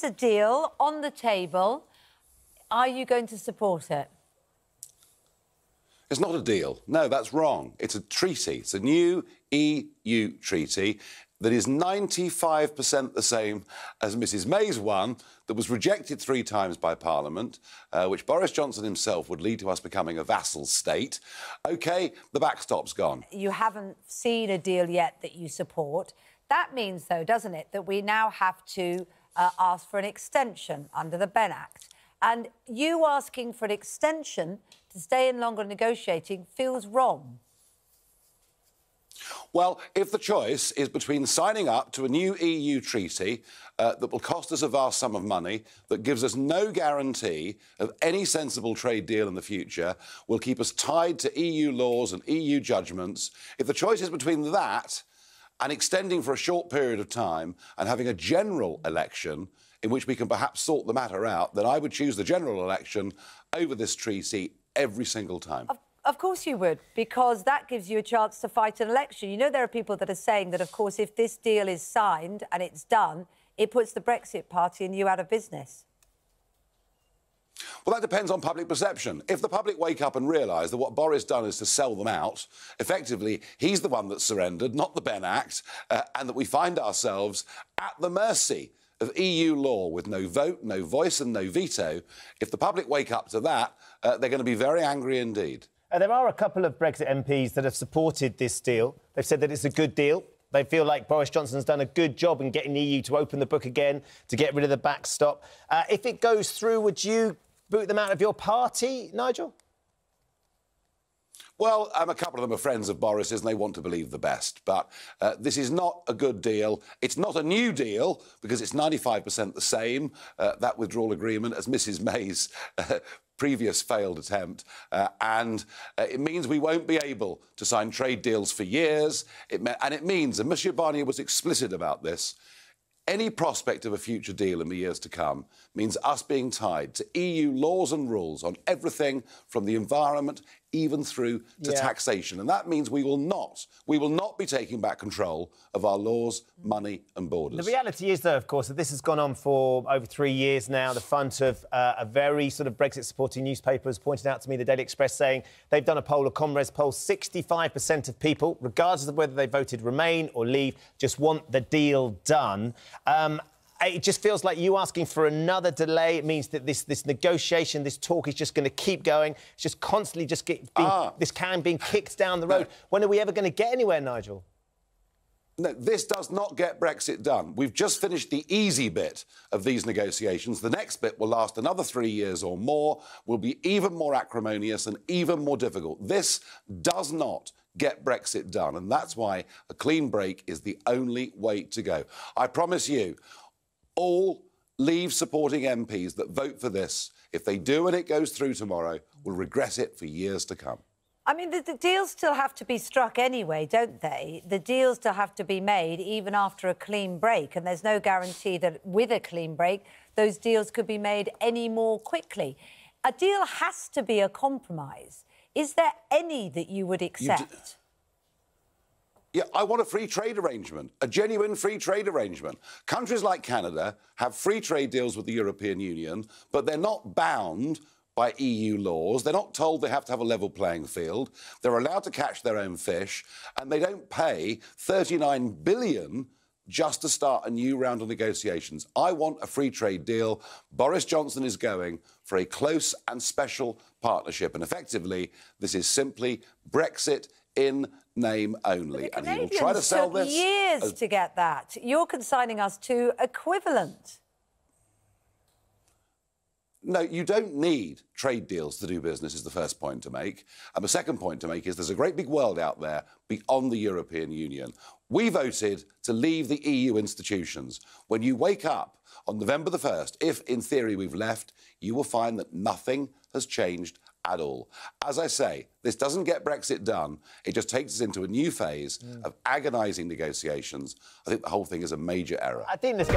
is a deal on the table. Are you going to support it? It's not a deal. No, that's wrong. It's a treaty. It's a new EU treaty that is 95% the same as Mrs May's one that was rejected 3 times by Parliament, which Boris Johnson himself would lead to us becoming a vassal state. OK, the backstop's gone. You haven't seen a deal yet that you support. That means, though, doesn't it, that we now have to ask for an extension under the Benn Act. And you asking for an extension to stay in longer negotiating feels wrong. Well, if the choice is between signing up to a new EU treaty that will cost us a vast sum of money, that gives us no guarantee of any sensible trade deal in the future, will keep us tied to EU laws and EU judgments, if the choice is between that and extending for a short period of time and having a general election in which we can perhaps sort the matter out, then I would choose the general election over this treaty every single time. Of course you would, because that gives you a chance to fight an election. You know, there are people that are saying that, of course, if this deal is signed and it's done, it puts the Brexit Party and you out of business. Well, that depends on public perception. If the public wake up and realise that what Boris done is to sell them out, effectively, he's the one that surrendered, not the Benn Act, and that we find ourselves at the mercy of EU law with no vote, no voice and no veto, if the public wake up to that, they're going to be very angry indeed. There are a couple of Brexit MPs that have supported this deal. They've said that it's a good deal. They feel like Boris Johnson's done a good job in getting the EU to open the book again, to get rid of the backstop. If it goes through, would you boot them out of your party, Nigel? Well, a couple of them are friends of Boris's and they want to believe the best. But this is not a good deal. It's not a new deal because it's 95% the same, that withdrawal agreement, as Mrs May's previous failed attempt. And it means we won't be able to sign trade deals for years. And it means, and Monsieur Barnier was explicit about this, any prospect of a future deal in the years to come means us being tied to EU laws and rules on everything from the environment even through to taxation. And that means we will not be taking back control of our laws, money and borders. The reality is, though, of course, that this has gone on for over 3 years now. The front of a very sort of Brexit-supporting newspaper has pointed out to me, the Daily Express, saying they've done a poll, a Comres poll, 65% of people, regardless of whether they voted Remain or Leave, just want the deal done. It just feels like you asking for another delay. It means that this negotiation, this talk is just going to keep going. It's just constantly just this can being kicked down the road. When are we ever going to get anywhere, Nigel? No, this does not get Brexit done. We've just finished the easy bit of these negotiations. The next bit will last another 3 years or more, will be even more acrimonious and even more difficult. This does not get Brexit done, and that's why a clean break is the only way to go. I promise you, all Leave-supporting MPs that vote for this, if they do and it goes through tomorrow, will regret it for years to come. I mean, the deals still have to be struck anyway, don't they? The deals still have to be made even after a clean break, and there's no guarantee that with a clean break those deals could be made any more quickly. A deal has to be a compromise. Is there any that you would accept? Yeah, I want a free trade arrangement, a genuine free trade arrangement. Countries like Canada have free trade deals with the European Union, but they're not bound by EU laws. They're not told they have to have a level playing field. They're allowed to catch their own fish, and they don't pay $39 billion just to start a new round of negotiations. I want a free trade deal. Boris Johnson is going for a close and special partnership, and effectively, this is simply Brexit in name only. And he will try to sell this. Years to get that. You're consigning us to equivalent. No, you don't need trade deals to do business, is the first point to make. And the second point to make is there's a great big world out there beyond the European Union. We voted to leave the EU institutions. When you wake up on November the 1st, if in theory we've left, you will find that nothing has changed at all. As I say, this doesn't get Brexit done. It just takes us into a new phase of agonising negotiations. I think the whole thing is a major error. I think this